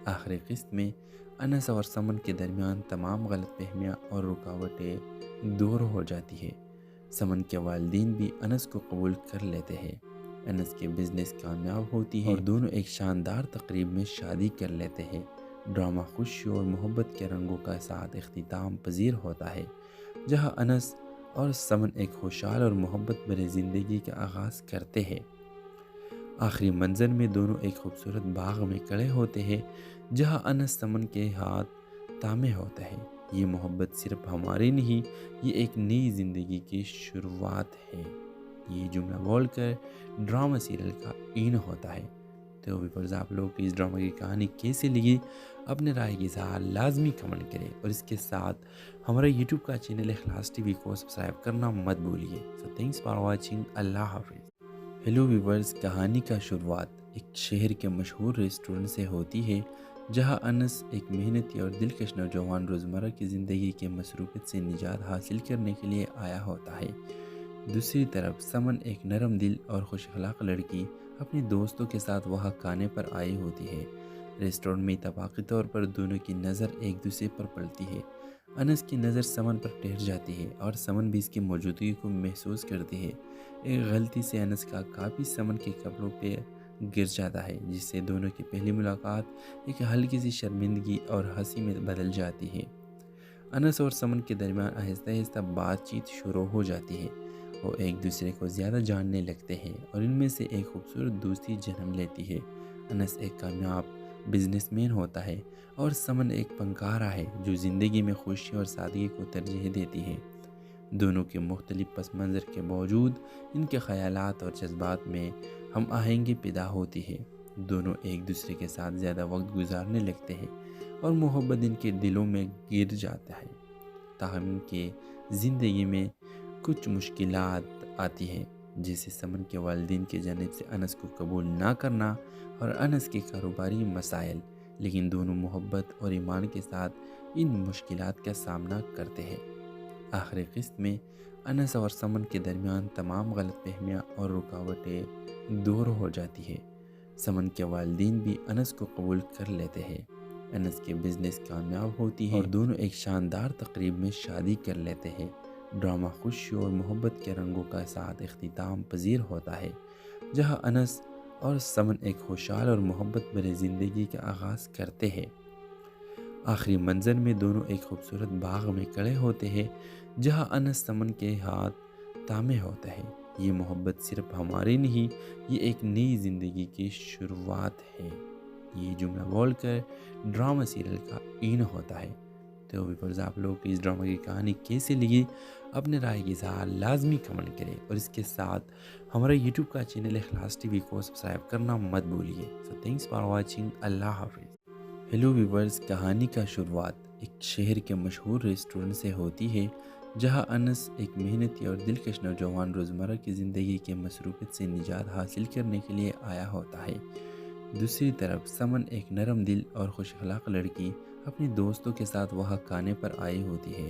آخری قسط میں انس اور سمن کے درمیان تمام غلط فہمیاں اور رکاوٹیں دور ہو جاتی ہے۔ سمن کے والدین بھی انس کو قبول کر لیتے ہیں، انس کے بزنس کامیاب ہوتی ہے اور دونوں ایک شاندار تقریب میں شادی کر لیتے ہیں۔ ڈرامہ خوشی اور محبت کے رنگوں کا ساتھ اختتام پذیر ہوتا ہے، جہاں انس اور سمن ایک خوشحال اور محبت بھری زندگی کا آغاز کرتے ہیں۔ آخری منظر میں دونوں ایک خوبصورت باغ میں کھڑے ہوتے ہیں، جہاں انس سمن کے ہاتھ تھامے ہوتا ہے۔ یہ محبت صرف ہماری نہیں، یہ ایک نئی زندگی کی شروعات ہے۔ یہ جملہ بول کر ڈرامہ سیریل کا اینڈ ہوتا ہے۔ تو ویورز، آپ لوگ کو اس ڈرامہ کی کہانی کیسی لگی؟ اپنے رائے کی اظہار لازمی کمنٹ کریں، اور اس کے ساتھ ہمارا یوٹیوب کا چینل اخلاص ٹی وی کو سبسکرائب کرنا مت بھولیے۔ سو تھینکس فار واچنگ۔ اللہ حافظ۔ ہیلو ویورز، کہانی کا شروعات ایک شہر کے مشہور ریسٹورنٹ سے ہوتی ہے، جہاں انس ایک محنتی اور دلکش نوجوان روزمرہ کی زندگی کے مصروفیت سے نجات حاصل کرنے کے لیے آیا ہوتا ہے۔ دوسری طرف سمن ایک نرم دل اور خوش اخلاق لڑکی اپنے دوستوں کے ساتھ وہاں کھانے پر آئی ہوتی ہے۔ ریسٹورنٹ میں اتفاقی طور پر دونوں کی نظر ایک دوسرے پر پڑتی ہے۔ انس کی نظر سمن پر ٹھہر جاتی ہے اور سمن بھی اس کی موجودگی کو محسوس کرتی ہے۔ ایک غلطی سے انس کا کاپی سمن کے کپڑوں پہ گر جاتا ہے، جس سے دونوں کی پہلی ملاقات ایک ہلکی سی شرمندگی اور ہنسی میں بدل جاتی ہے۔ انس اور سمن کے درمیان آہستہ آہستہ بات چیت شروع ہو جاتی ہے۔ وہ ایک دوسرے کو زیادہ جاننے لگتے ہیں اور ان میں سے ایک خوبصورت دوستی جنم لیتی ہے۔ انس ایک کامیاب بزنس مین ہوتا ہے اور سمن ایک فنکارہ ہے جو زندگی میں خوشی اور سادگی کو ترجیح دیتی ہے۔ دونوں کے مختلف پس منظر کے باوجود ان کے خیالات اور جذبات میں ہم آہنگی پیدا ہوتی ہے۔ دونوں ایک دوسرے کے ساتھ زیادہ وقت گزارنے لگتے ہیں اور محبت ان کے دلوں میں گر جاتا ہے۔ تاہم ان کے زندگی میں کچھ مشکلات آتی ہیں، جیسے سمن کے والدین کی جانب سے انس کو قبول نہ کرنا اور انس کے کاروباری مسائل، لیکن دونوں محبت اور ایمان کے ساتھ ان مشکلات کا سامنا کرتے ہیں۔ آخری قسط میں انس اور سمن کے درمیان تمام غلط فہمیاں اور رکاوٹیں دور ہو جاتی ہے۔ سمن کے والدین بھی انس کو قبول کر لیتے ہیں، انس کے بزنس کامیاب ہوتی ہے اور دونوں ایک شاندار تقریب میں شادی کر لیتے ہیں۔ ڈرامہ خوشی اور محبت کے رنگوں کا ساتھ اختتام پذیر ہوتا ہے، جہاں انس اور سمن ایک خوشحال اور محبت بھری زندگی کا آغاز کرتے ہیں۔ آخری منظر میں دونوں ایک خوبصورت باغ میں کھڑے ہوتے ہیں، جہاں انس سمن کے ہاتھ تھامے ہوتا ہے۔ یہ محبت صرف ہماری نہیں، یہ ایک نئی زندگی کی شروعات ہے۔ یہ جملہ بول کر ڈرامہ سیریل کا اینڈ ہوتا ہے۔ تو ویورز، آپ لوگ کو اس ڈرامہ کی کہانی کیسی لگی؟ اپنے رائے کی اظہار لازمی کمنٹ کریں، اور اس کے ساتھ ہمارا یوٹیوب کا چینل اخلاص ٹی وی کو سبسکرائب کرنا مت بھولیے۔ سو تھینکس فار واچنگ۔ اللہ حافظ۔ ہیلو ویورز، کہانی کا شروعات ایک شہر کے مشہور ریسٹورنٹ سے ہوتی ہے، جہاں انس ایک محنتی اور دلکش نوجوان روزمرہ کی زندگی کے مصروفیت سے نجات حاصل کرنے کے لیے آیا ہوتا ہے۔ دوسری طرف سمن ایک نرم دل اور خوش اخلاق لڑکی اپنے دوستوں کے ساتھ وہاں کھانے پر آئی ہوتی ہے۔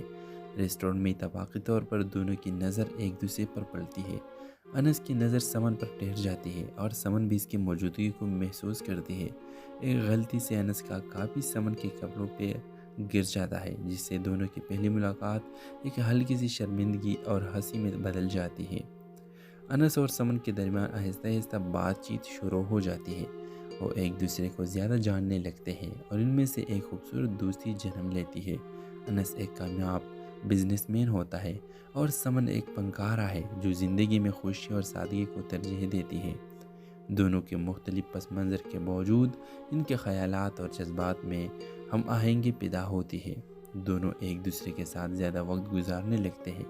ریسٹورنٹ میں اتفاقی طور پر دونوں کی نظر ایک دوسرے پر پڑتی ہے۔ انس کی نظر سمن پر ٹھہر جاتی ہے اور سمن بھی اس کی موجودگی کو محسوس کرتی ہے۔ ایک غلطی سے انس کا کاپی سمن کے کپڑوں پہ گر جاتا ہے، جس سے دونوں کی پہلی ملاقات ایک ہلکی سی شرمندگی اور ہنسی میں بدل جاتی ہے۔ انس اور سمن کے درمیان آہستہ آہستہ بات چیت شروع ہو جاتی ہے۔ وہ ایک دوسرے کو زیادہ جاننے لگتے ہیں اور ان میں سے ایک خوبصورت دوستی جنم لیتی ہے۔ انس ایک کامیاب بزنس مین ہوتا ہے اور سمن ایک فنکارہ ہے جو زندگی میں خوشی اور سادگی کو ترجیح دیتی ہے۔ دونوں کے مختلف پس منظر کے باوجود ان کے خیالات اور جذبات میں ہم آہنگی پیدا ہوتی ہے۔ دونوں ایک دوسرے کے ساتھ زیادہ وقت گزارنے لگتے ہیں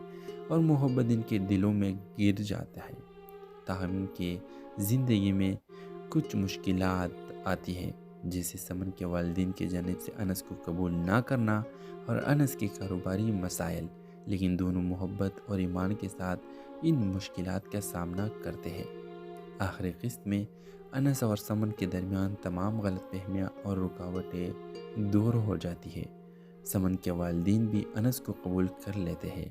اور محبت ان کے دلوں میں گر جاتا ہے۔ تاہم ان کے زندگی میں کچھ مشکلات آتی ہیں، جیسے سمن کے والدین کی جانب سے انس کو قبول نہ کرنا اور انس کے کاروباری مسائل، لیکن دونوں محبت اور ایمان کے ساتھ ان مشکلات کا سامنا کرتے ہیں۔ آخری قسط میں انس اور سمن کے درمیان تمام غلط فہمیاں اور رکاوٹیں دور ہو جاتی ہے۔ سمن کے والدین بھی انس کو قبول کر لیتے ہیں،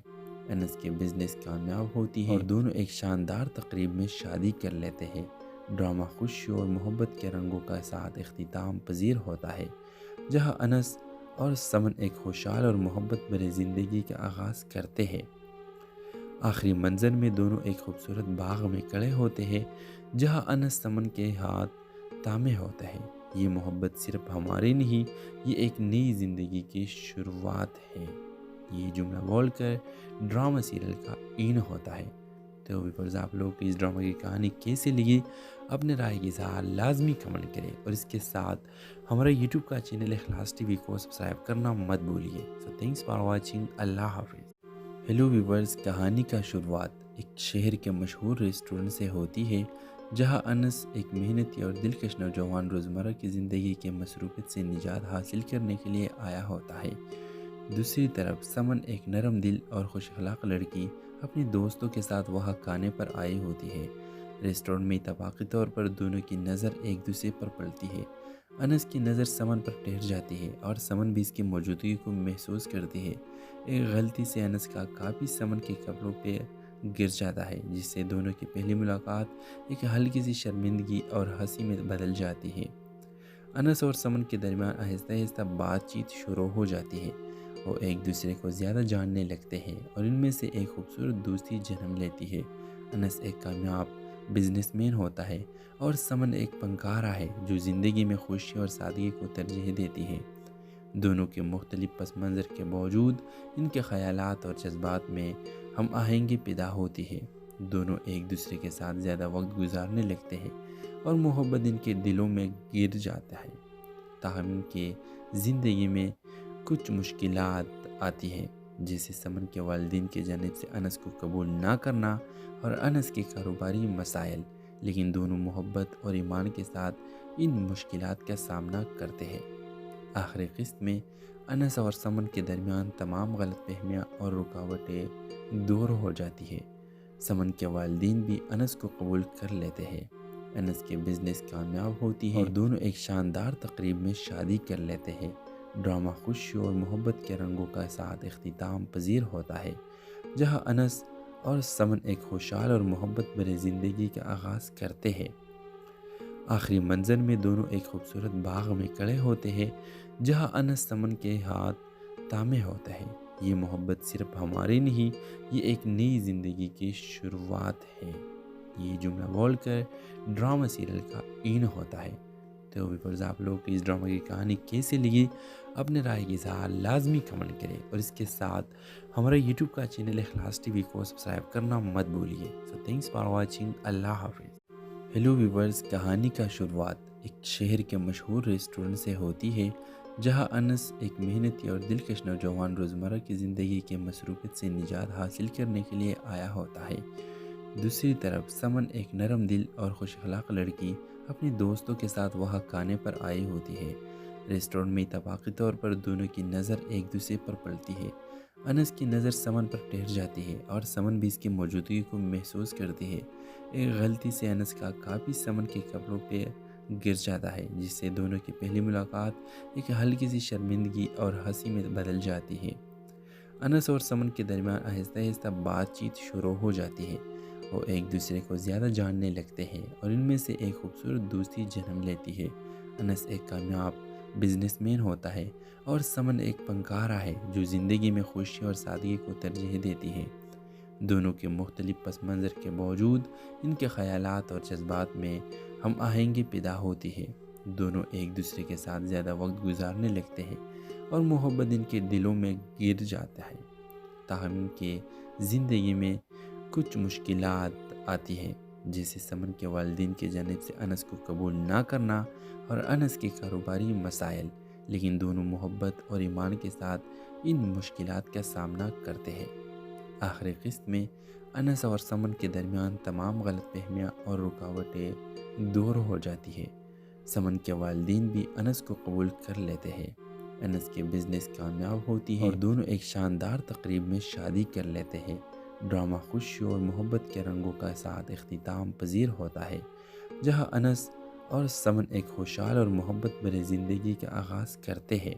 انس کے بزنس کامیاب ہوتی ہے اور دونوں ایک شاندار تقریب میں شادی کر لیتے ہیں۔ ڈرامہ خوشی اور محبت کے رنگوں کا ساتھ اختتام پذیر ہوتا ہے، جہاں انس اور سمن ایک خوشحال اور محبت بھری زندگی کا آغاز کرتے ہیں۔ آخری منظر میں دونوں ایک خوبصورت باغ میں کھڑے ہوتے ہیں، جہاں انس سمن کے ہاتھ تھامے ہوتا ہے۔ یہ محبت صرف ہماری نہیں، یہ ایک نئی زندگی کی شروعات ہے۔ یہ جملہ بول کر ڈرامہ سیریل کا این ہوتا ہے۔ تو ویورز، آپ لوگ کو اس ڈرامہ کی کہانی کیسے لگی؟ اپنے رائے کی اظہار لازمی کمنٹ کریں، اور اس کے ساتھ ہمارا یوٹیوب کا چینل اخلاص ٹی وی کو سبسکرائب کرنا مت بھولیے۔ سو تھینکس فار واچنگ۔ اللہ حافظ۔ ہیلو ویورز، کہانی کا شروعات ایک شہر کے مشہور ریسٹورنٹ سے ہوتی ہے، جہاں انس ایک محنتی اور دلکش نوجوان روزمرہ کی زندگی کے مصروفیت سے نجات حاصل کرنے کے لیے آیا ہوتا ہے۔ دوسری طرف سمن ایک نرم دل اور خوش اخلاق لڑکی اپنے دوستوں کے ساتھ وہاں کھانے پر آئی ہوتی ہے۔ ریسٹورنٹ میں اتفاقی طور پر دونوں کی نظر ایک دوسرے پر پڑتی ہے۔ انس کی نظر سمن پر ٹھہر جاتی ہے اور سمن بھی اس کی موجودگی کو محسوس کرتی ہے۔ ایک غلطی سے انس کا کاپی سمن کے کپڑوں پہ گر جاتا ہے، جس سے دونوں کی پہلی ملاقات ایک ہلکی سی شرمندگی اور ہنسی میں بدل جاتی ہے۔ انس اور سمن کے درمیان آہستہ آہستہ بات چیت شروع ہو جاتی ہے۔ وہ ایک دوسرے کو زیادہ جاننے لگتے ہیں اور ان میں سے ایک خوبصورت دوستی جنم لیتی ہے۔ انس ایک کامیاب بزنس مین ہوتا ہے اور سمن ایک فنکارہ ہے جو زندگی میں خوشی اور سادگی کو ترجیح دیتی ہے۔ دونوں کے مختلف پس منظر کے باوجود ان کے خیالات اور جذبات میں ہم آہنگی پیدا ہوتی ہے۔ دونوں ایک دوسرے کے ساتھ زیادہ وقت گزارنے لگتے ہیں اور محبت ان کے دلوں میں گر جاتا ہے۔ تاہم ان کے زندگی میں کچھ مشکلات آتی ہیں، جیسے سمن کے والدین کی جانب سے انس کو قبول نہ کرنا اور انس کے کاروباری مسائل، لیکن دونوں محبت اور ایمان کے ساتھ ان مشکلات کا سامنا کرتے ہیں۔ آخری قسط میں انس اور سمن کے درمیان تمام غلط فہمیاں اور رکاوٹیں دور ہو جاتی ہے۔ سمن کے والدین بھی انس کو قبول کر لیتے ہیں۔ انس کے بزنس کامیاب ہوتی ہے اور دونوں ایک شاندار تقریب میں شادی کر لیتے ہیں۔ ڈرامہ خوشی اور محبت کے رنگوں کا ساتھ اختتام پذیر ہوتا ہے، جہاں انس اور سمن ایک خوشحال اور محبت بھری زندگی کا آغاز کرتے ہیں۔ آخری منظر میں دونوں ایک خوبصورت باغ میں کھڑے ہوتے ہیں، جہاں انس سمن کے ہاتھ تھامے ہوتا ہے۔ یہ محبت صرف ہماری نہیں، یہ ایک نئی زندگی کی شروعات ہے۔ یہ جملہ بول کر ڈرامہ سیریل کا این ہوتا ہے۔ تو ویورز، آپ لوگ کو اس ڈرامہ کی کہانی کیسے لگی؟ اپنے رائے کی اظہار لازمی کمنٹ کریں، اور اس کے ساتھ ہمارا یوٹیوب کا چینل اخلاص ٹی وی کو سبسکرائب کرنا مت بھولیے۔ سو تھینکس فار واچنگ۔ اللہ حافظ۔ ہیلو ویورز، کہانی کا شروعات ایک شہر کے مشہور ریسٹورنٹ سے ہوتی ہے، جہاں انس ایک محنتی اور دلکش نوجوان روزمرہ کی زندگی کے مصروفیت سے نجات حاصل کرنے کے لیے آیا ہوتا ہے۔ دوسری طرف سمن ایک نرم دل اور خوش اخلاق لڑکی اپنے دوستوں کے ساتھ وہاں کھانے پر آئی ہوتی ہے۔ ریسٹورنٹ میں اتفاقی طور پر دونوں کی نظر ایک دوسرے پر پڑتی ہے۔ انس کی نظر سمن پر ٹھہر جاتی ہے اور سمن بھی اس کی موجودگی کو محسوس کرتی ہے۔ ایک غلطی سے انس کا کاپی سمن کے کپڑوں پہ گر جاتا ہے، جس سے دونوں کی پہلی ملاقات ایک ہلکی سی شرمندگی اور ہنسی میں بدل جاتی ہے۔ انس اور سمن کے درمیان آہستہ آہستہ بات چیت شروع ہو جاتی ہے۔ وہ ایک دوسرے کو زیادہ جاننے لگتے ہیں اور ان میں سے ایک خوبصورت دوستی جنم لیتی ہے۔ انس ایک کامیاب بزنس مین ہوتا ہے اور سمن ایک فنکارہ ہے جو زندگی میں خوشی اور سادگی کو ترجیح دیتی ہے۔ دونوں کے مختلف پس منظر کے باوجود ان کے خیالات اور جذبات میں ہم آہنگی پیدا ہوتی ہے۔ دونوں ایک دوسرے کے ساتھ زیادہ وقت گزارنے لگتے ہیں اور محبت ان کے دلوں میں گر جاتا ہے۔ تاہم ان کے زندگی میں کچھ مشکلات آتی ہیں، جیسے سمن کے والدین کی جانب سے انس کو قبول نہ کرنا اور انس کے کاروباری مسائل، لیکن دونوں محبت اور ایمان کے ساتھ ان مشکلات کا سامنا کرتے ہیں۔ آخری قسط میں انس اور سمن کے درمیان تمام غلط فہمیاں اور رکاوٹیں دور ہو جاتی ہے۔ سمن کے والدین بھی انس کو قبول کر لیتے ہیں۔ انس کے بزنس کامیاب ہوتی ہے اور دونوں ایک شاندار تقریب میں شادی کر لیتے ہیں۔ ڈرامہ خوشی اور محبت کے رنگوں کا ساتھ اختتام پذیر ہوتا ہے، جہاں انس اور سمن ایک خوشحال اور محبت بھری زندگی کا آغاز کرتے ہیں۔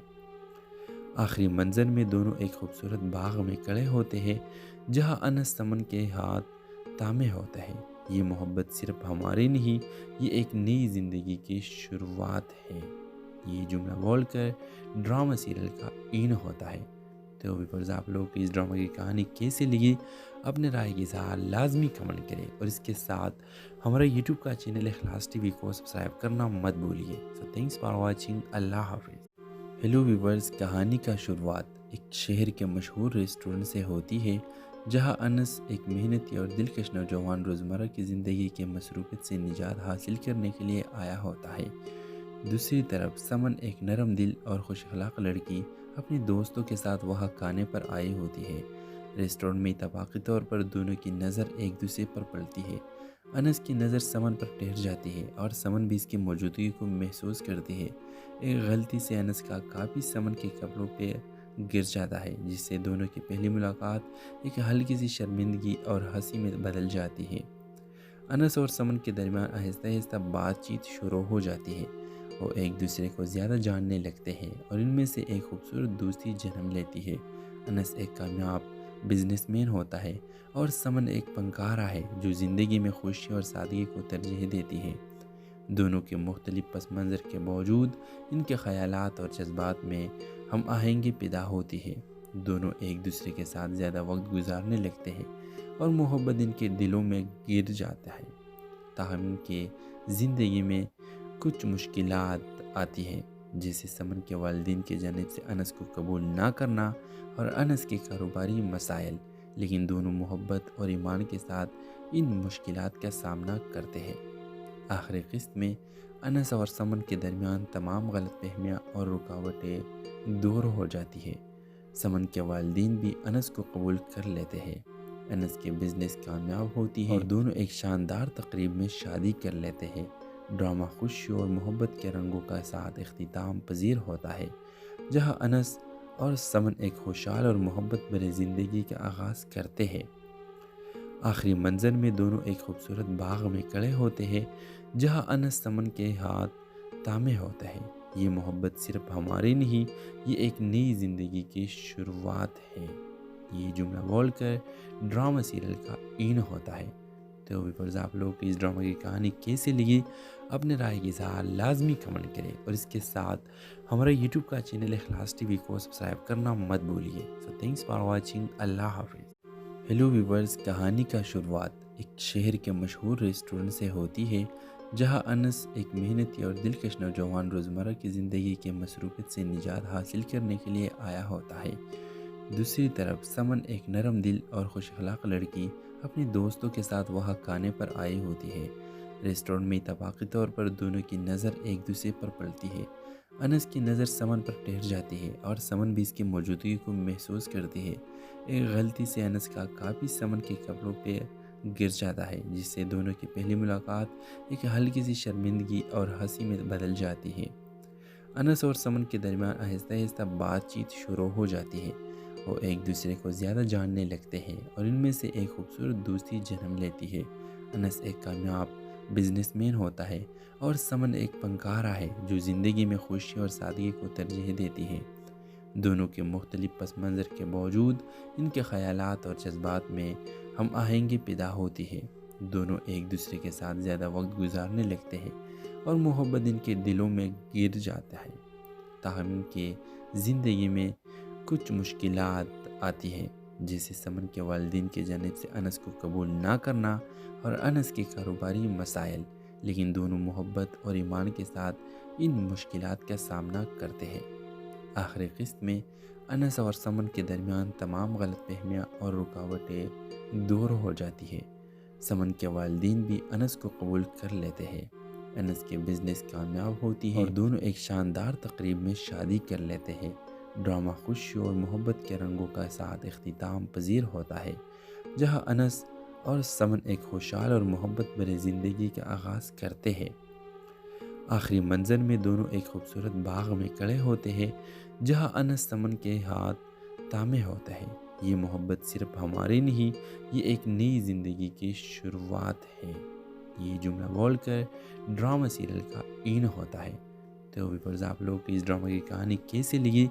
آخری منظر میں دونوں ایک خوبصورت باغ میں کھڑے ہوتے ہیں، جہاں انس سمن کے ہاتھ تھامے ہوتا ہے۔ یہ محبت صرف ہماری نہیں، یہ ایک نئی زندگی کی شروعات ہے۔ یہ جملہ بول کر ڈرامہ سیریل کا این ہوتا ہے۔ تو ویورز، آپ لوگ کو اس ڈرامہ کی کہانی کیسے لگی؟ اپنے رائے کی اظہار لازمی کمنٹ کریں، اور اس کے ساتھ ہمارا یوٹیوب کا چینل اخلاص ٹی وی کو سبسکرائب کرنا مت بھولیے۔ سو تھینکس فار واچنگ، اللہ حافظ۔ ہیلو ویورز، کہانی کا شروعات ایک شہر کے مشہور ریسٹورنٹ سے ہوتی ہے، جہاں انس ایک محنتی اور دلکش نوجوان روزمرہ کی زندگی کے مصروفیت سے نجات حاصل کرنے کے لیے آیا ہوتا ہے۔ دوسری طرف سمن ایک نرم دل اور خوش اخلاق لڑکی اپنے دوستوں کے ساتھ وہاں کھانے پر آئی ہوتی ہے۔ ریسٹورنٹ میں اتفاقی طور پر دونوں کی نظر ایک دوسرے پر پڑتی ہے۔ انس کی نظر سمن پر ٹھہر جاتی ہے اور سمن بھی اس کی موجودگی کو محسوس کرتی ہے۔ ایک غلطی سے انس کا کاپی سمن کے کپڑوں پہ گر جاتا ہے، جس سے دونوں کی پہلی ملاقات ایک ہلکی سی شرمندگی اور ہنسی میں بدل جاتی ہے۔ انس اور سمن کے درمیان آہستہ آہستہ بات چیت شروع ہو جاتی ہے۔ وہ ایک دوسرے کو زیادہ جاننے لگتے ہیں اور ان میں سے ایک خوبصورت دوستی جنم لیتی ہے۔ انس ایک کامیاب بزنس مین ہوتا ہے اور سمن ایک فنکارہ ہے جو زندگی میں خوشی اور سادگی کو ترجیح دیتی ہے۔ دونوں کے مختلف پس منظر کے باوجود ان کے خیالات اور جذبات میں ہم آہنگی پیدا ہوتی ہے۔ دونوں ایک دوسرے کے ساتھ زیادہ وقت گزارنے لگتے ہیں اور محبت ان کے دلوں میں گر جاتا ہے۔ تاہم ان کے زندگی میں کچھ مشکلات آتی ہیں، جیسے سمن کے والدین کی جانب سے انس کو قبول نہ کرنا اور انس کے کاروباری مسائل، لیکن دونوں محبت اور ایمان کے ساتھ ان مشکلات کا سامنا کرتے ہیں۔ آخری قسط میں انس اور سمن کے درمیان تمام غلط فہمیاں اور رکاوٹیں دور ہو جاتی ہے۔ سمن کے والدین بھی انس کو قبول کر لیتے ہیں۔ انس کے بزنس کامیاب ہوتی ہے اور دونوں ایک شاندار تقریب میں شادی کر لیتے ہیں۔ ڈرامہ خوشی اور محبت کے رنگوں کا ساتھ اختتام پذیر ہوتا ہے، جہاں انس اور سمن ایک خوشحال اور محبت بھری زندگی کا آغاز کرتے ہیں۔ آخری منظر میں دونوں ایک خوبصورت باغ میں کھڑے ہوتے ہیں، جہاں انس سمن کے ہاتھ تھامے ہوتا ہے۔ یہ محبت صرف ہماری نہیں، یہ ایک نئی زندگی کی شروعات ہے۔ یہ جملہ بول کر ڈرامہ سیریل کا این ہوتا ہے۔ تو ویورز، آپ لوگ کو اس ڈرامہ کی کہانی کیسے لگی؟ اپنے رائے کی اظہار لازمی کمنٹ کریں، اور اس کے ساتھ ہمارا یوٹیوب کا چینل اخلاص ٹی وی کو سبسکرائب کرنا مت بھولیے۔ سو تھینکس فار واچنگ، اللہ حافظ۔ ہیلو ویورز، کہانی کا شروعات ایک شہر کے مشہور ریسٹورنٹ سے ہوتی ہے، جہاں انس ایک محنتی اور دلکش نوجوان روزمرہ کی زندگی کے مصروفیت سے نجات حاصل کرنے کے لیے آیا ہوتا ہے۔ دوسری طرف سمن ایک نرم دل اور خوش اخلاق لڑکی اپنے دوستوں کے ساتھ وہاں کھانے پر آئی ہوتی ہے۔ ریسٹورنٹ میں اتفاقی طور پر دونوں کی نظر ایک دوسرے پر پڑتی ہے۔ انس کی نظر سمن پر ٹھہر جاتی ہے اور سمن بھی اس کی موجودگی کو محسوس کرتی ہے۔ ایک غلطی سے انس کا کاپی سمن کے کپڑوں پہ گر جاتا ہے، جس سے دونوں کی پہلی ملاقات ایک ہلکی سی شرمندگی اور ہنسی میں بدل جاتی ہے۔ انس اور سمن کے درمیان آہستہ آہستہ بات چیت شروع ہو جاتی ہے۔ وہ ایک دوسرے کو زیادہ جاننے لگتے ہیں اور ان میں سے ایک خوبصورت دوستی جنم لیتی ہے۔ انس ایک کامیاب بزنس مین ہوتا ہے اور سمن ایک فنکارہ ہے جو زندگی میں خوشی اور سادگی کو ترجیح دیتی ہے۔ دونوں کے مختلف پس منظر کے باوجود ان کے خیالات اور جذبات میں ہم آہنگی پیدا ہوتی ہے۔ دونوں ایک دوسرے کے ساتھ زیادہ وقت گزارنے لگتے ہیں اور محبت ان کے دلوں میں گر جاتا ہے۔ تاہم ان کے زندگی میں کچھ مشکلات آتی ہیں، جیسے سمن کے والدین کی جانب سے انس کو قبول نہ کرنا اور انس کے کاروباری مسائل، لیکن دونوں محبت اور ایمان کے ساتھ ان مشکلات کا سامنا کرتے ہیں۔ آخری قسط میں انس اور سمن کے درمیان تمام غلط فہمیاں اور رکاوٹیں دور ہو جاتی ہے۔ سمن کے والدین بھی انس کو قبول کر لیتے ہیں۔ انس کے بزنس کامیاب ہوتی ہے اور دونوں ایک شاندار تقریب میں شادی کر لیتے ہیں۔ ڈرامہ خوشی اور محبت کے رنگوں کا ساتھ اختتام پذیر ہوتا ہے، جہاں انس اور سمن ایک خوشحال اور محبت بھری زندگی کا آغاز کرتے ہیں۔ آخری منظر میں دونوں ایک خوبصورت باغ میں کھڑے ہوتے ہیں، جہاں انس سمن کے ہاتھ تھامے ہوتا ہے۔ یہ محبت صرف ہماری نہیں، یہ ایک نئی زندگی کی شروعات ہے۔ یہ جملہ بول کر ڈرامہ سیریل کا این ہوتا ہے۔ تو ویورز آپ لوگ کو اس ڈرامہ کی کہانی کیسے لگی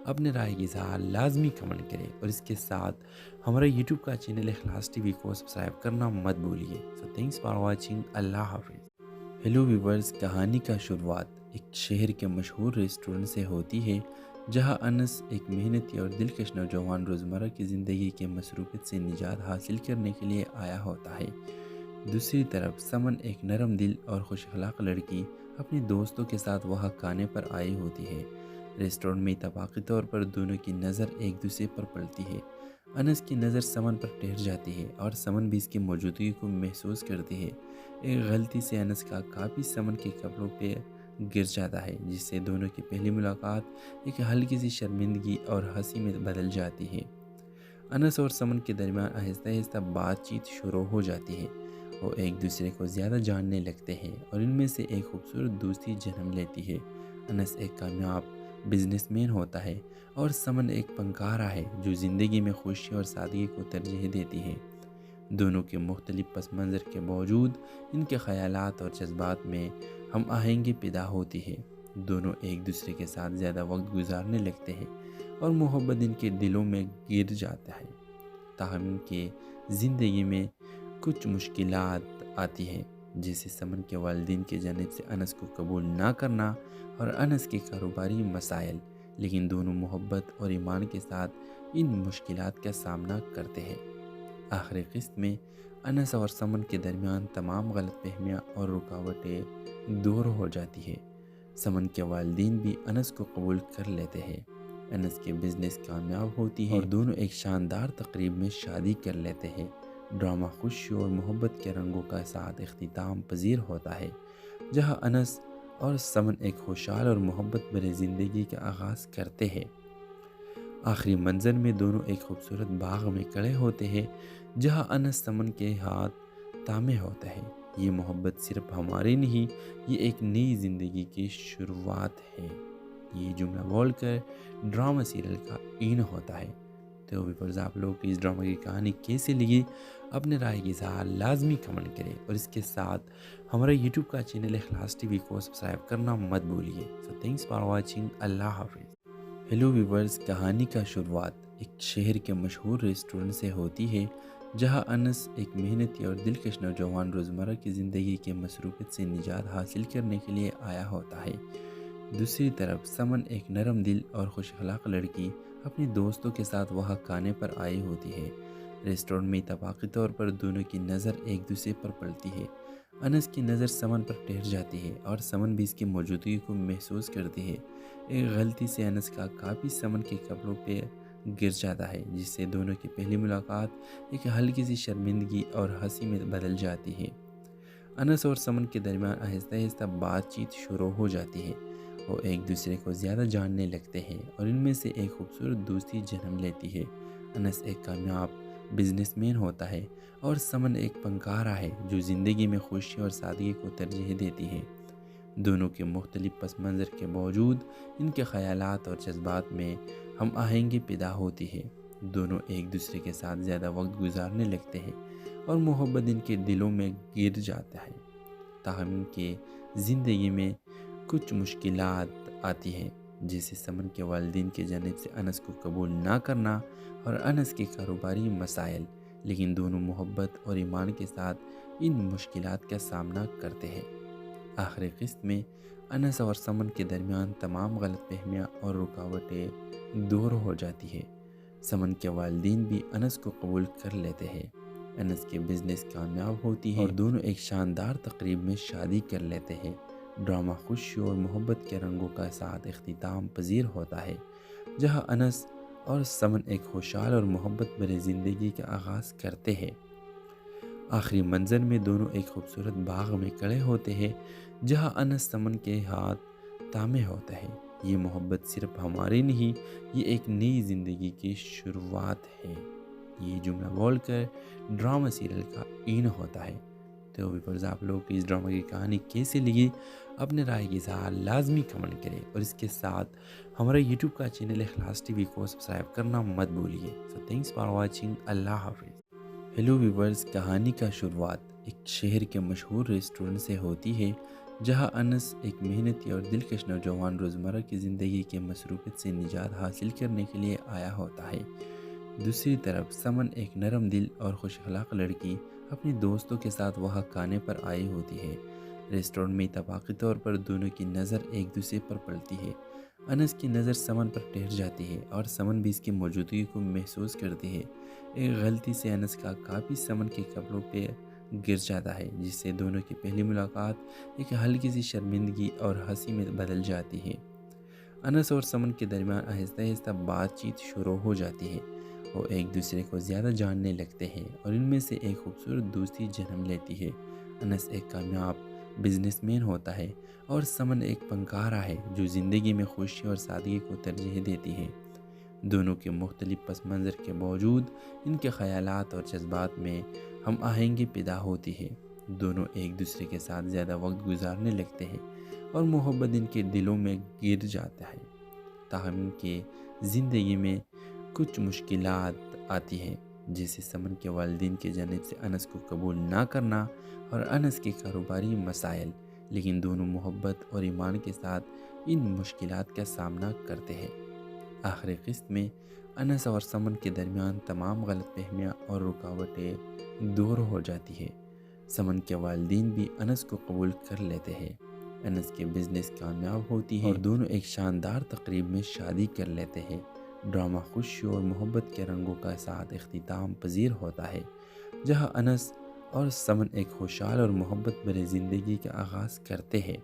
اپنے رائے کی اظہار لازمی کمنٹ کریں، اور اس کے ساتھ ہمارا یوٹیوب کا چینل اخلاص ٹی وی کو سبسکرائب کرنا مت بھولیے۔ سو تھینکس فار واچنگ، اللہ حافظ۔ ہیلو ویورز، کہانی کا شروعات ایک شہر کے مشہور ریسٹورنٹ سے ہوتی ہے، جہاں انس ایک محنتی اور دلکش نوجوان روزمرہ کی زندگی کے مصروفیت سے نجات حاصل کرنے کے لیے آیا ہوتا ہے۔ دوسری طرف سمن ایک نرم دل اور خوش اخلاق لڑکی اپنے دوستوں کے ساتھ وہاں کھانے پر آئی ہوتی ہے۔ ریسٹورنٹ میں اتفاقی طور پر دونوں کی نظر ایک دوسرے پر پڑتی ہے۔ انس کی نظر سمن پر ٹھہر جاتی ہے اور سمن بھی اس کی موجودگی کو محسوس کرتی ہے۔ ایک غلطی سے انس کا کاپی سمن کے کپڑوں پہ گر جاتا ہے، جس سے دونوں کی پہلی ملاقات ایک ہلکی سی شرمندگی اور ہنسی میں بدل جاتی ہے۔ انس اور سمن کے درمیان آہستہ آہستہ بات چیت شروع ہو جاتی ہے۔ وہ ایک دوسرے کو زیادہ جاننے لگتے ہیں اور ان میں سے ایک خوبصورت دوستی جنم لیتی ہے۔ انس ایک کامیاب بزنس مین ہوتا ہے اور سمن ایک فنکارہ ہے جو زندگی میں خوشی اور سادگی کو ترجیح دیتی ہے۔ دونوں کے مختلف پس منظر کے باوجود ان کے خیالات اور جذبات میں ہم آہنگی پیدا ہوتی ہے۔ دونوں ایک دوسرے کے ساتھ زیادہ وقت گزارنے لگتے ہیں اور محبت ان کے دلوں میں گر جاتا ہے۔ تاہم ان کے زندگی میں کچھ مشکلات آتی ہیں، جیسے سمن کے والدین کی جانب سے انس کو قبول نہ کرنا اور انس کے کاروباری مسائل، لیکن دونوں محبت اور ایمان کے ساتھ ان مشکلات کا سامنا کرتے ہیں۔ آخری قسط میں انس اور سمن کے درمیان تمام غلط فہمیاں اور رکاوٹیں دور ہو جاتی ہے۔ سمن کے والدین بھی انس کو قبول کر لیتے ہیں، انس کے بزنس کامیاب ہوتی ہے اور دونوں ایک شاندار تقریب میں شادی کر لیتے ہیں۔ ڈرامہ خوشی اور محبت کے رنگوں کا ساتھ اختتام پذیر ہوتا ہے، جہاں انس اور سمن ایک خوشحال اور محبت بھری زندگی کا آغاز کرتے ہیں۔ آخری منظر میں دونوں ایک خوبصورت باغ میں کھڑے ہوتے ہیں، جہاں انس سمن کے ہاتھ تھامے ہوتا ہے۔ یہ محبت صرف ہماری نہیں، یہ ایک نئی زندگی کی شروعات ہے۔ یہ جملہ بول کر ڈرامہ سیریل کا این ہوتا ہے۔ تو ویورز آپ لوگ کو اس ڈرامہ کی کہانی کیسے لگی اپنے رائے کی اظہار لازمی کمنٹ کریں، اور اس کے ساتھ ہمارا یوٹیوب کا چینل اخلاص ٹی وی کو سبسکرائب کرنا مت بھولیے۔ سو تھینکس فار واچنگ، اللہ حافظ۔ ہیلو ویورز، کہانی کا شروعات ایک شہر کے مشہور ریسٹورنٹ سے ہوتی ہے، جہاں انس ایک محنتی اور دلکش نوجوان روزمرہ کی زندگی کے مصروفیت سے نجات حاصل کرنے کے لیے آیا ہوتا ہے۔ دوسری طرف سمن ایک نرم دل اور خوش اخلاق لڑکی اپنے دوستوں کے ساتھ وہاں کھانے پر آئی ہوتی ہے۔ ریسٹورنٹ میں اتفاقی طور پر دونوں کی نظر ایک دوسرے پر پڑتی ہے۔ انس کی نظر سمن پر ٹھہر جاتی ہے اور سمن بھی اس کی موجودگی کو محسوس کرتی ہے۔ ایک غلطی سے انس کا کاپی سمن کے کپڑوں پہ گر جاتا ہے، جس سے دونوں کی پہلی ملاقات ایک ہلکی سی شرمندگی اور ہنسی میں بدل جاتی ہے۔ انس اور سمن کے درمیان آہستہ آہستہ بات چیت شروع ہو جاتی ہے۔ وہ ایک دوسرے کو زیادہ جاننے لگتے ہیں اور ان میں سے ایک خوبصورت دوستی جنم لیتی ہے۔ انس ایک کامیاب بزنس مین ہوتا ہے اور سمن ایک فنکارہ ہے جو زندگی میں خوشی اور سادگی کو ترجیح دیتی ہے۔ دونوں کے مختلف پس منظر کے باوجود ان کے خیالات اور جذبات میں ہم آہنگی پیدا ہوتی ہے۔ دونوں ایک دوسرے کے ساتھ زیادہ وقت گزارنے لگتے ہیں اور محبت ان کے دلوں میں گر جاتا ہے۔ تاہم ان کے زندگی میں کچھ مشکلات آتی ہیں، جیسے سمن کے والدین کی جانب سے انس کو قبول نہ کرنا اور انس کے کاروباری مسائل، لیکن دونوں محبت اور ایمان کے ساتھ ان مشکلات کا سامنا کرتے ہیں۔ آخری قسط میں انس اور سمن کے درمیان تمام غلط فہمیاں اور رکاوٹیں دور ہو جاتی ہے۔ سمن کے والدین بھی انس کو قبول کر لیتے ہیں، انس کے بزنس کامیاب ہوتی ہے اور دونوں ایک شاندار تقریب میں شادی کر لیتے ہیں۔ ڈرامہ خوشی اور محبت کے رنگوں کا ساتھ اختتام پذیر ہوتا ہے، جہاں انس اور سمن ایک خوشحال اور محبت بھری زندگی کا آغاز کرتے ہیں۔ آخری منظر میں دونوں ایک خوبصورت باغ میں کھڑے ہوتے ہیں، جہاں انس سمن کے ہاتھ تھامے ہوتا ہے۔ یہ محبت صرف ہماری نہیں، یہ ایک نئی زندگی کی شروعات ہے۔ یہ جملہ بول کر ڈرامہ سیریل کا این ہوتا ہے۔ تو ویورز آپ لوگ کو اس ڈرامہ کی کہانی کیسے لگی اپنے رائے کی اظہار لازمی کمنٹ کریں، اور اس کے ساتھ ہمارا یوٹیوب کا چینل اخلاص ٹی وی کو سبسکرائب کرنا مت بھولیے۔ سو تھینکس فار واچنگ، اللہ حافظ۔ ہیلو ویورز، کہانی کا شروعات ایک شہر کے مشہور ریسٹورنٹ سے ہوتی ہے، جہاں انس ایک محنتی اور دلکش نوجوان روزمرہ کی زندگی کے مصروفیت سے نجات حاصل کرنے کے لیے آیا ہوتا ہے۔ دوسری طرف سمن ایک نرم دل اور خوش اخلاق لڑکی اپنے دوستوں کے ساتھ وہاں کھانے پر آئی ہوتی ہے۔ ریسٹورنٹ میں اتفاقی طور پر دونوں کی نظر ایک دوسرے پر پڑتی ہے۔ انس کی نظر سمن پر ٹھہر جاتی ہے اور سمن بھی اس کی موجودگی کو محسوس کرتی ہے۔ ایک غلطی سے انس کا کاپی سمن کے کپڑوں پہ گر جاتا ہے، جس سے دونوں کی پہلی ملاقات ایک ہلکی سی شرمندگی اور ہنسی میں بدل جاتی ہے۔ انس اور سمن کے درمیان آہستہ آہستہ بات چیت شروع ہو جاتی ہے۔ وہ ایک دوسرے کو زیادہ جاننے لگتے ہیں اور ان میں سے ایک خوبصورت دوستی جنم لیتی ہے۔ انس ایک کامیاب بزنس مین ہوتا ہے اور سمن ایک فنکارہ ہے جو زندگی میں خوشی اور سادگی کو ترجیح دیتی ہے۔ دونوں کے مختلف پس منظر کے باوجود ان کے خیالات اور جذبات میں ہم آہنگی پیدا ہوتی ہے۔ دونوں ایک دوسرے کے ساتھ زیادہ وقت گزارنے لگتے ہیں اور محبت ان کے دلوں میں گر جاتا ہے۔ تاہم ان کی زندگی میں کچھ مشکلات آتی ہیں، جیسے سمن کے والدین کی جانب سے انس کو قبول نہ کرنا اور انس کے کاروباری مسائل، لیکن دونوں محبت اور ایمان کے ساتھ ان مشکلات کا سامنا کرتے ہیں۔ آخری قسط میں انس اور سمن کے درمیان تمام غلط فہمیاں اور رکاوٹیں دور ہو جاتی ہے۔ سمن کے والدین بھی انس کو قبول کر لیتے ہیں۔ انس کے بزنس کامیاب ہوتی ہے اور دونوں ایک شاندار تقریب میں شادی کر لیتے ہیں۔ ڈرامہ خوشی اور محبت کے رنگوں کا ساتھ اختتام پذیر ہوتا ہے، جہاں انس اور سمن ایک خوشحال اور محبت بھری زندگی کا آغاز کرتے ہیں۔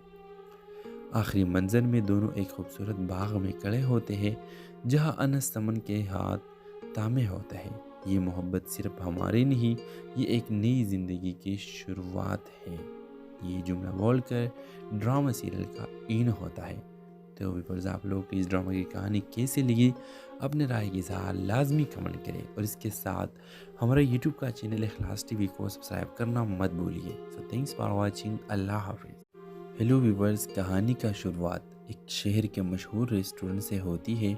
آخری منظر میں دونوں ایک خوبصورت باغ میں کھڑے ہوتے ہیں، جہاں انس سمن کے ہاتھ تھامے ہوتا ہے۔ یہ محبت صرف ہماری نہیں، یہ ایک نئی زندگی کی شروعات ہے۔ یہ جملہ بول کر ڈرامہ سیریل کا اینڈ ہوتا ہے۔ تو ویورز، آپ لوگ کو اس ڈرامہ کی کہانی کیسے لگی؟ اپنے رائے کی اظہار لازمی کمنٹ کریں اور اس کے ساتھ ہمارا یوٹیوب کا چینل اخلاص ٹی وی کو سبسکرائب کرنا مت بھولیے۔ سو تھینکس فار واچنگ۔ اللہ حافظ۔ ہیلو ویورز، کہانی کا شروعات ایک شہر کے مشہور ریسٹورنٹ سے ہوتی ہے،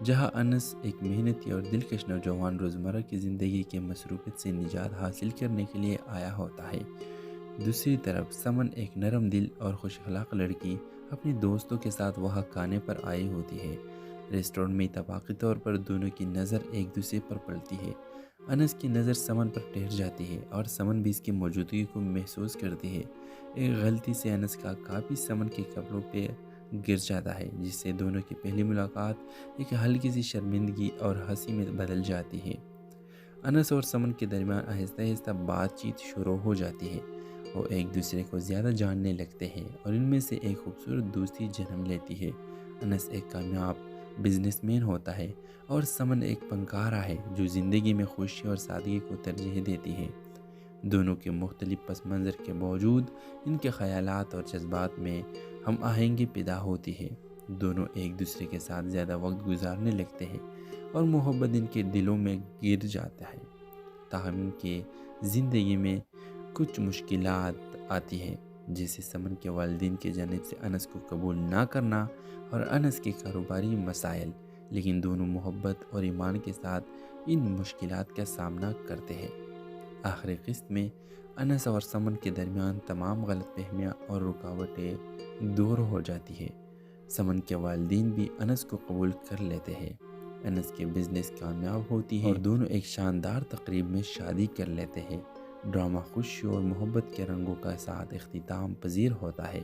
جہاں انس ایک محنتی اور دلکش نوجوان روزمرہ کی زندگی کے مصروفیت سے نجات حاصل کرنے کے لیے آیا ہوتا ہے۔ دوسری طرف سمن ایک نرم دل اور خوش اخلاق لڑکی اپنے دوستوں کے ساتھ وہاں کھانے پر آئی ہوتی ہے۔ ریسٹورنٹ میں اتفاقی طور پر دونوں کی نظر ایک دوسرے پر پڑتی ہے۔ انس کی نظر سمن پر ٹھہر جاتی ہے اور سمن بھی اس کی موجودگی کو محسوس کرتی ہے۔ ایک غلطی سے انس کا کاپی سمن کے کپڑوں پہ گر جاتا ہے، جس سے دونوں کی پہلی ملاقات ایک ہلکی سی شرمندگی اور ہنسی میں بدل جاتی ہے۔ انس اور سمن کے درمیان آہستہ آہستہ بات چیت شروع ہو جاتی ہے۔ وہ ایک دوسرے کو زیادہ جاننے لگتے ہیں اور ان میں سے ایک خوبصورت دوستی جنم لیتی ہے۔ انس ایک کامیاب بزنس مین ہوتا ہے اور سمن ایک فنکارہ ہے جو زندگی میں خوشی اور سادگی کو ترجیح دیتی ہے۔ دونوں کے مختلف پس منظر کے باوجود ان کے خیالات اور جذبات میں ہم آہنگی پیدا ہوتی ہے۔ دونوں ایک دوسرے کے ساتھ زیادہ وقت گزارنے لگتے ہیں اور محبت ان کے دلوں میں گر جاتا ہے۔ تاہم ان کی زندگی میں کچھ مشکلات آتی ہیں، جیسے سمن کے والدین کی جانب سے انس کو قبول نہ کرنا اور انس کے کاروباری مسائل، لیکن دونوں محبت اور ایمان کے ساتھ ان مشکلات کا سامنا کرتے ہیں۔ آخری قسط میں انس اور سمن کے درمیان تمام غلط فہمیاں اور رکاوٹیں دور ہو جاتی ہے۔ سمن کے والدین بھی انس کو قبول کر لیتے ہیں۔ انس کے بزنس کامیاب ہوتی ہے اور دونوں ایک شاندار تقریب میں شادی کر لیتے ہیں۔ ڈرامہ خوشی اور محبت کے رنگوں کا ساتھ اختتام پذیر ہوتا ہے،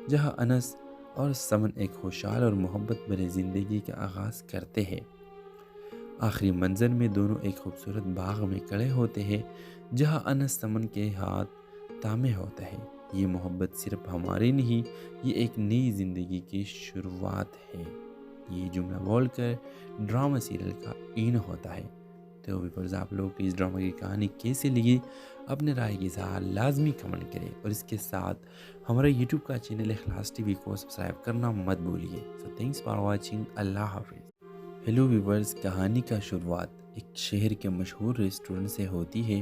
جہاں انس اور سمن ایک خوشحال اور محبت بھری زندگی کا آغاز کرتے ہیں۔ آخری منظر میں دونوں ایک خوبصورت باغ میں کھڑے ہوتے ہیں، جہاں انس سمن کے ہاتھ تھامے ہوتا ہے۔ یہ محبت صرف ہماری نہیں، یہ ایک نئی زندگی کی شروعات ہے۔ یہ جملہ بول کر ڈرامہ سیریل کا اینڈ ہوتا ہے۔ تو ویورز، آپ لوگ کو اس ڈرامہ کی کہانی کیسے لگی؟ اپنے رائے کی اظہار لازمی کمنٹ کریں اور اس کے ساتھ ہمارا یوٹیوب کا چینل اخلاص ٹی وی کو سبسکرائب کرنا مت بھولیے۔ سو تھینکس فار واچنگ۔ اللہ حافظ۔ ہیلو ویورز، کہانی کا شروعات ایک شہر کے مشہور ریسٹورنٹ سے ہوتی ہے،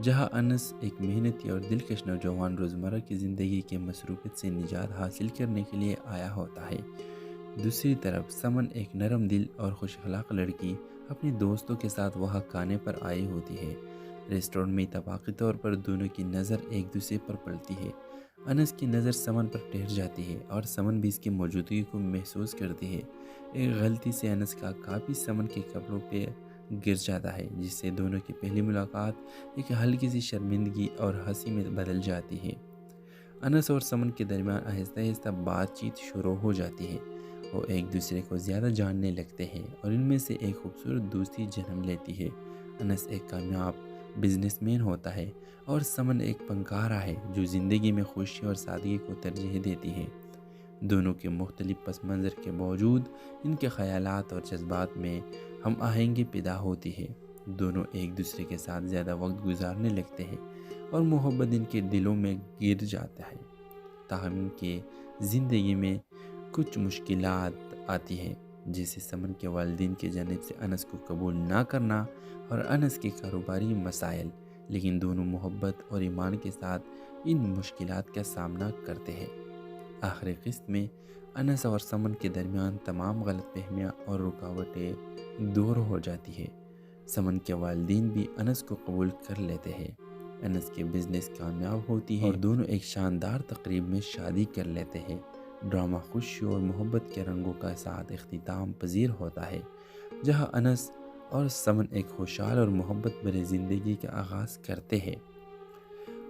جہاں انس ایک محنتی اور دلکش نوجوان روزمرہ کی زندگی کے مصروفیت سے نجات حاصل کرنے کے لیے آیا ہوتا ہے۔ دوسری طرف سمن ایک نرم دل اور خوش اخلاق لڑکی اپنے دوستوں کے ساتھ وہاں کھانے پر آئی ہوتی ہے۔ ریسٹورنٹ میں اتفاقی طور پر دونوں کی نظر ایک دوسرے پر پڑتی ہے۔ انس کی نظر سمن پر ٹھہر جاتی ہے اور سمن بھی اس کی موجودگی کو محسوس کرتی ہے۔ ایک غلطی سے انس کا کاپی سمن کے کپڑوں پہ گر جاتا ہے، جس سے دونوں کی پہلی ملاقات ایک ہلکی سی شرمندگی اور ہنسی میں بدل جاتی ہے۔ انس اور سمن کے درمیان آہستہ آہستہ بات چیت شروع ہو جاتی ہے۔ وہ ایک دوسرے کو زیادہ جاننے لگتے ہیں اور ان میں سے ایک خوبصورت دوستی جنم لیتی ہے۔ انس ایک کامیاب بزنس مین ہوتا ہے اور سمن ایک فنکارہ ہے جو زندگی میں خوشی اور سادگی کو ترجیح دیتی ہے۔ دونوں کے مختلف پس منظر کے باوجود ان کے خیالات اور جذبات میں ہم آہنگی پیدا ہوتی ہے۔ دونوں ایک دوسرے کے ساتھ زیادہ وقت گزارنے لگتے ہیں اور محبت ان کے دلوں میں گر جاتا ہے۔ تاہم ان کے زندگی میں کچھ مشکلات آتی ہیں، جیسے سمن کے والدین کی جانب سے انس کو قبول نہ کرنا اور انس کے کاروباری مسائل، لیکن دونوں محبت اور ایمان کے ساتھ ان مشکلات کا سامنا کرتے ہیں۔ آخری قسط میں انس اور سمن کے درمیان تمام غلط فہمیاں اور رکاوٹیں دور ہو جاتی ہے۔ سمن کے والدین بھی انس کو قبول کر لیتے ہیں، انس کے بزنس کامیاب ہوتی ہے اور دونوں ایک شاندار تقریب میں شادی کر لیتے ہیں۔ ڈرامہ خوشی اور محبت کے رنگوں کا ساتھ اختتام پذیر ہوتا ہے، جہاں انس اور سمن ایک خوشحال اور محبت بھری زندگی کا آغاز کرتے ہیں۔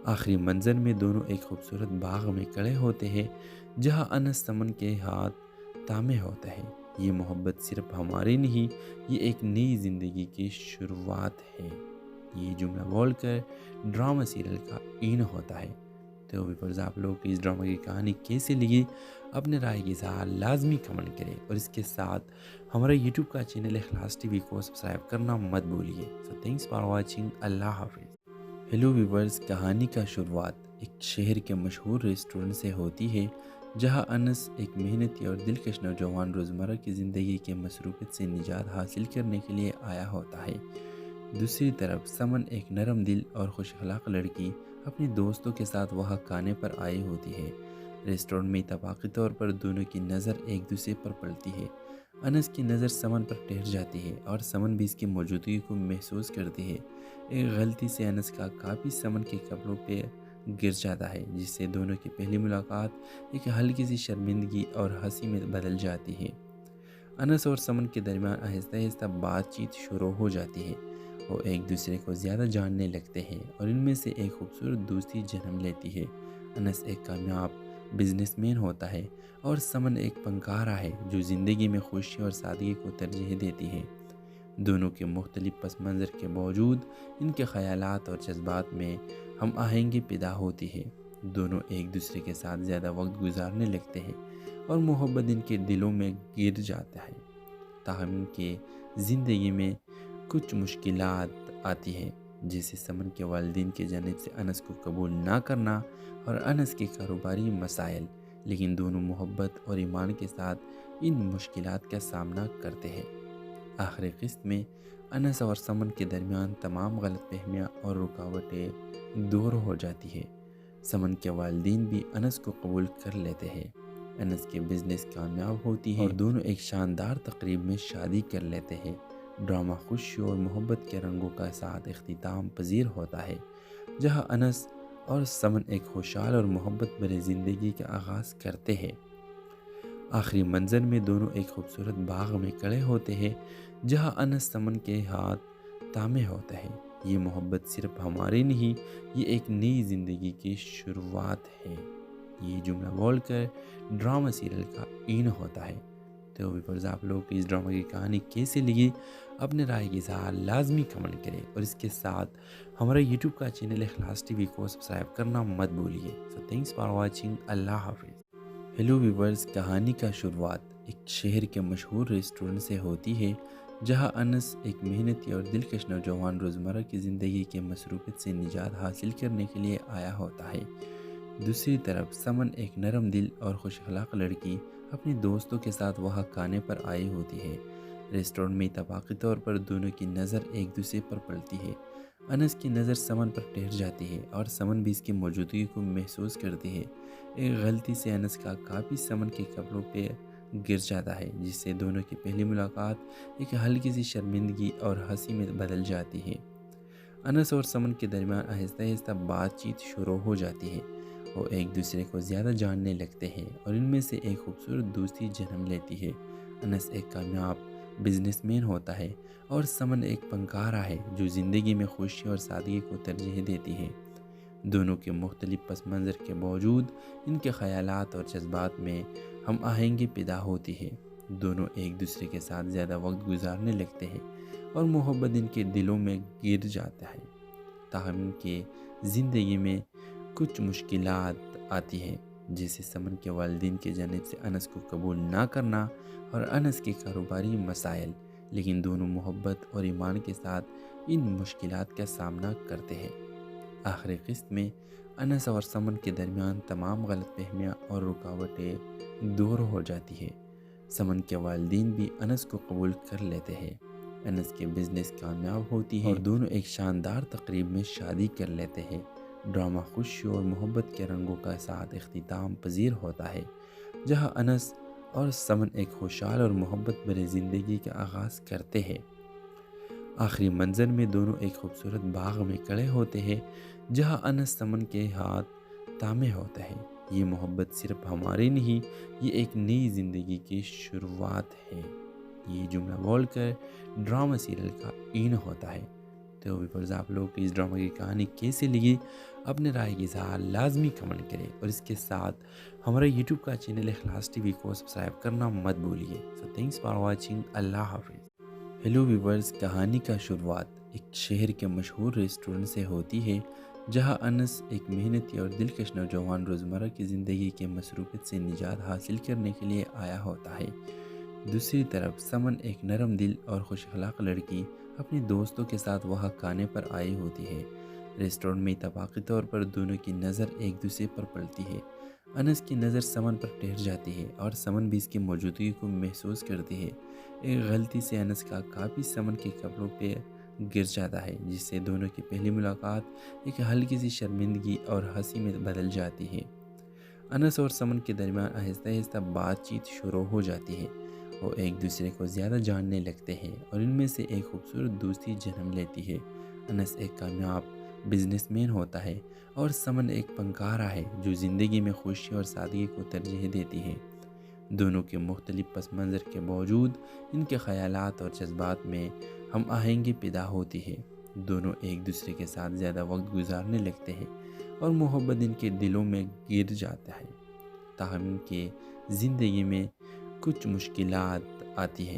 آخری منظر میں دونوں ایک خوبصورت باغ میں کھڑے ہوتے ہیں، جہاں انس سمن کے ہاتھ تھامے ہوتا ہے۔ یہ محبت صرف ہماری نہیں، یہ ایک نئی زندگی کی شروعات ہے۔ یہ جملہ بول کر ڈرامہ سیریل کا این ہوتا ہے۔ تو ویورز، آپ لوگ کو اس ڈرامہ کی کہانی کیسے لگی؟ اپنے رائے کی اظہار لازمی کمنٹ کریں اور اس کے ساتھ ہمارا یوٹیوب کا چینل اخلاص ٹی وی کو سبسکرائب کرنا مت بھولیے۔ سو تھینکس فار واچنگ۔ اللہ حافظ۔ ہیلو ویورز، کہانی کا شروعات ایک شہر کے مشہور ریسٹورنٹ سے ہوتی ہے، جہاں انس ایک محنتی اور دلکش نوجوان روزمرہ کی زندگی کے مصروفیت سے نجات حاصل کرنے کے لیے آیا ہوتا ہے۔ دوسری طرف سمن ایک نرم دل اور خوش اخلاق لڑکی اپنے دوستوں کے ساتھ وہاں کھانے پر آئی ہوتی ہے۔ ریسٹورنٹ میں اتفاقی طور پر دونوں کی نظر ایک دوسرے پر پڑتی ہے۔ انس کی نظر سمن پر ٹھہر جاتی ہے اور سمن بھی اس کی موجودگی کو محسوس کرتی ہے۔ ایک غلطی سے انس کا کاپی سمن کے کپڑوں پہ گر جاتا ہے، جس سے دونوں کی پہلی ملاقات ایک ہلکی سی شرمندگی اور ہنسی میں بدل جاتی ہے۔ انس اور سمن کے درمیان آہستہ آہستہ بات چیت شروع ہو جاتی ہے۔ وہ ایک دوسرے کو زیادہ جاننے لگتے ہیں اور ان میں سے ایک خوبصورت دوستی جنم لیتی ہے۔ انس ایک کامیاب بزنس مین ہوتا ہے اور سمن ایک فنکارہ ہے جو زندگی میں خوشی اور سادگی کو ترجیح دیتی ہے۔ دونوں کے مختلف پس منظر کے باوجود ان کے خیالات اور جذبات میں ہم آہنگی پیدا ہوتی ہے۔ دونوں ایک دوسرے کے ساتھ زیادہ وقت گزارنے لگتے ہیں اور محبت ان کے دلوں میں گر جاتا ہے۔ تاہم ان کے زندگی میں کچھ مشکلات آتی ہیں، جیسے سمن کے والدین کی جانب سے انس کو قبول نہ کرنا اور انس کے کاروباری مسائل، لیکن دونوں محبت اور ایمان کے ساتھ ان مشکلات کا سامنا کرتے ہیں۔ آخری قسط میں انس اور سمن کے درمیان تمام غلط فہمیاں اور رکاوٹیں دور ہو جاتی ہے۔ سمن کے والدین بھی انس کو قبول کر لیتے ہیں، انس کے بزنس کامیاب ہوتی ہے اور دونوں ایک شاندار تقریب میں شادی کر لیتے ہیں۔ ڈرامہ خوشی اور محبت کے رنگوں کا ساتھ اختتام پذیر ہوتا ہے، جہاں انس اور سمن ایک خوشحال اور محبت بھری زندگی کا آغاز کرتے ہیں۔ آخری منظر میں دونوں ایک خوبصورت باغ میں کھڑے ہوتے ہیں، جہاں انس سمن کے ہاتھ تھامے ہوتا ہے۔ یہ محبت صرف ہماری نہیں، یہ ایک نئی زندگی کی شروعات ہے۔ یہ جملہ بول کر ڈرامہ سیریل کا این ہوتا ہے۔ تو ویورز، آپ لوگ کو اس ڈرامہ کی کہانی کیسے لگی؟ اپنے رائے کی اظہار لازمی کمنٹ کریں اور اس کے ساتھ ہمارا یوٹیوب کا چینل اخلاص ٹی وی کو سبسکرائب کرنا مت بھولیے۔ سو تھینکس فار واچنگ۔ اللہ حافظ۔ ہیلو ویورز، کہانی کا شروعات ایک شہر کے مشہور ریسٹورنٹ سے ہوتی ہے، جہاں انس ایک محنتی اور دلکش نوجوان روزمرہ کی زندگی کے مصروفیت سے نجات حاصل کرنے کے لیے آیا ہوتا ہے۔ دوسری طرف سمن ایک نرم دل اور خوش اخلاق لڑکی اپنے دوستوں کے ساتھ وہاں کھانے پر آئی ہوتی ہے۔ ریسٹورنٹ میں اتفاقی طور پر دونوں کی نظر ایک دوسرے پر پڑتی ہے۔ انس کی نظر سمن پر ٹھہر جاتی ہے اور سمن بھی اس کی موجودگی کو محسوس کرتی ہے۔ ایک غلطی سے انس کا کاپی سمن کے کپڑوں پہ گر جاتا ہے، جس سے دونوں کی پہلی ملاقات ایک ہلکی سی شرمندگی اور ہنسی میں بدل جاتی ہے۔ انس اور سمن کے درمیان آہستہ آہستہ بات چیت شروع ہو جاتی ہے۔ وہ ایک دوسرے کو زیادہ جاننے لگتے ہیں اور ان میں سے ایک خوبصورت دوستی جنم لیتی ہے۔ انس ایک کامیاب بزنس مین ہوتا ہے اور سمن ایک فنکارہ ہے جو زندگی میں خوشی اور سادگی کو ترجیح دیتی ہے۔ دونوں کے مختلف پس منظر کے باوجود ان کے خیالات اور جذبات میں ہم آہنگی پیدا ہوتی ہے۔ دونوں ایک دوسرے کے ساتھ زیادہ وقت گزارنے لگتے ہیں اور محبت ان کے دلوں میں گر جاتا ہے۔ تاہم ان کے زندگی میں کچھ مشکلات آتی ہیں، جیسے سمن کے والدین کی جانب سے انس کو قبول نہ کرنا اور انس کے کاروباری مسائل، لیکن دونوں محبت اور ایمان کے ساتھ ان مشکلات کا سامنا کرتے ہیں۔ آخری قسط میں انس اور سمن کے درمیان تمام غلط فہمیاں اور رکاوٹیں دور ہو جاتی ہے۔ سمن کے والدین بھی انس کو قبول کر لیتے ہیں، انس کے بزنس کامیاب ہوتی ہے اور دونوں ایک شاندار تقریب میں شادی کر لیتے ہیں۔ ڈرامہ خوشی اور محبت کے رنگوں کا ساتھ اختتام پذیر ہوتا ہے، جہاں انس اور سمن ایک خوشحال اور محبت بھری زندگی کا آغاز کرتے ہیں۔ آخری منظر میں دونوں ایک خوبصورت باغ میں کھڑے ہوتے ہیں، جہاں انس سمن کے ہاتھ تھامے ہوتا ہے۔ یہ محبت صرف ہماری نہیں، یہ ایک نئی زندگی کی شروعات ہے۔ یہ جملہ بول کر ڈرامہ سیریل کا این ہوتا ہے۔ تو ویورز، آپ لوگ کو اس ڈرامہ کی کہانی کیسے لگی؟ اپنے رائے کی اظہار لازمی کمنٹ کریں اور اس کے ساتھ ہمارے یوٹیوب کا چینل اخلاص ٹی وی کو سبسکرائب کرنا مت بھولیے۔ سو تھینکس فار واچنگ۔ اللہ حافظ۔ ہیلو ویورز، کہانی کا شروعات ایک شہر کے مشہور ریسٹورنٹ سے ہوتی ہے، جہاں انس ایک محنتی اور دلکش نوجوان روزمرہ کی زندگی کے مصروفیت سے نجات حاصل کرنے کے لیے آیا ہوتا ہے۔ دوسری طرف سمن ایک نرم دل اور خوش اخلاق لڑکی اپنے دوستوں کے ساتھ وہاں کھانے پر آئی ہوتی ہے۔ ریسٹورنٹ میں اتفاقی طور پر دونوں کی نظر ایک دوسرے پر پڑتی ہے۔ انس کی نظر سمن پر ٹھہر جاتی ہے اور سمن بھی اس کی موجودگی کو محسوس کرتی ہے۔ ایک غلطی سے انس کا کاپی سمن کے کپڑوں پہ گر جاتا ہے، جس سے دونوں کی پہلی ملاقات ایک ہلکی سی شرمندگی اور ہنسی میں بدل جاتی ہے۔ انس اور سمن کے درمیان آہستہ آہستہ بات چیت شروع ہو جاتی ہے۔ وہ ایک دوسرے کو زیادہ جاننے لگتے ہیں اور ان میں سے ایک خوبصورت دوستی جنم لیتی ہے۔ انس ایک کامیاب بزنس مین ہوتا ہے اور سمن ایک فنکارہ ہے جو زندگی میں خوشی اور سادگی کو ترجیح دیتی ہے۔ دونوں کے مختلف پس منظر کے باوجود ان کے خیالات اور جذبات میں ہم آہنگی پیدا ہوتی ہے۔ دونوں ایک دوسرے کے ساتھ زیادہ وقت گزارنے لگتے ہیں اور محبت ان کے دلوں میں گر جاتا ہے۔ تاہم ان کے زندگی میں کچھ مشکلات آتی ہیں،